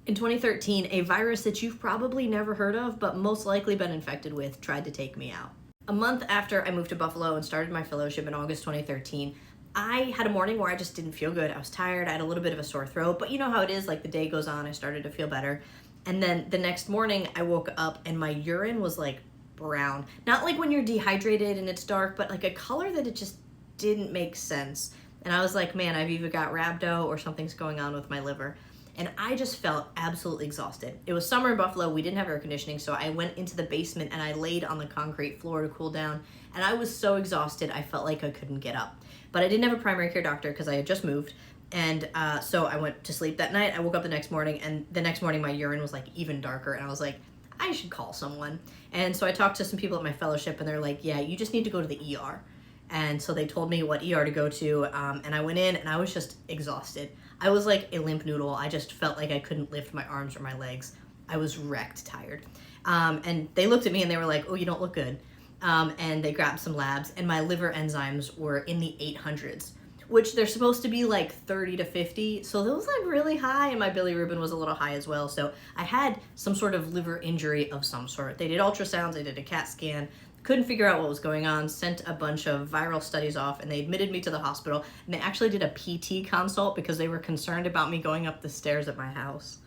In 2013, a virus that you've probably never heard of, but most likely been infected with, tried to take me out. A month after I moved to Buffalo and started my fellowship in August 2013, I had a morning where I just didn't feel good. I was tired, I had a little bit of a sore throat, but you know how it is, like the day goes on, I started to feel better. And then the next morning, I woke up and my urine was like brown. Not like when you're dehydrated and it's dark, but like a color that it just didn't make sense. And I was like, man, I've either got rhabdo or something's going on with my liver. And I just felt absolutely exhausted. It was summer in Buffalo, we didn't have air conditioning, so I went into the basement and I laid on the concrete floor to cool down, and I was so exhausted I felt like I couldn't get up. But I didn't have a primary care doctor because I had just moved, and so I went to sleep that night. I woke up the next morning, and the next morning my urine was like even darker, and I was like, I should call someone. And so I talked to some people at my fellowship, and they're like, yeah, you just need to go to the ER. And so they told me what ER to go to, and I went in and I was just exhausted. I was like a limp noodle. I just felt like I couldn't lift my arms or my legs. I was wrecked tired. And they looked at me and they were like, oh, you don't look good. And they grabbed some labs, and my liver enzymes were in the 800s, which they're supposed to be like 30 to 50. So those like really high, and my bilirubin was a little high as well. So I had some sort of liver injury of some sort. They did ultrasounds, they did a CAT scan, couldn't figure out what was going on, sent a bunch of viral studies off, and they admitted me to the hospital. And they actually did a PT consult because they were concerned about me going up the stairs at my house.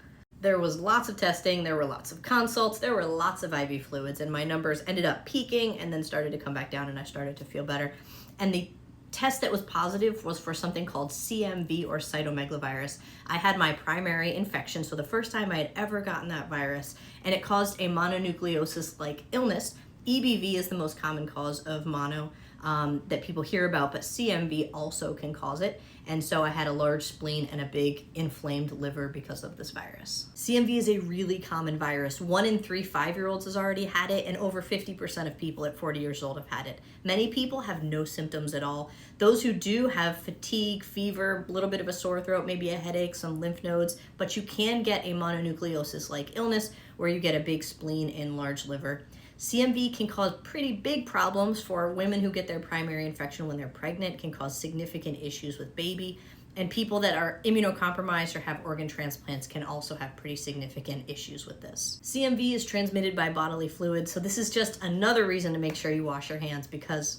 There was lots of testing, there were lots of consults, there were lots of IV fluids, and my numbers ended up peaking and then started to come back down, and I started to feel better. And the test that was positive was for something called CMV, or cytomegalovirus. I had my primary infection, so the first time I had ever gotten that virus, and it caused a mononucleosis-like illness. EBV is the most common cause of mono that people hear about, but CMV also can cause it. And so I had a large spleen and a big inflamed liver because of this virus. CMV is a really common virus. 1 in 3 5-year-olds has already had it, and over 50% of people at 40 years old have had it. Many people have no symptoms at all. Those who do have fatigue, fever, a little bit of a sore throat, maybe a headache, some lymph nodes, but you can get a mononucleosis-like illness where you get a big spleen and large liver. CMV can cause pretty big problems for women who get their primary infection when they're pregnant, can cause significant issues with baby, and people that are immunocompromised or have organ transplants can also have pretty significant issues with this. CMV is transmitted by bodily fluids, so this is just another reason to make sure you wash your hands, because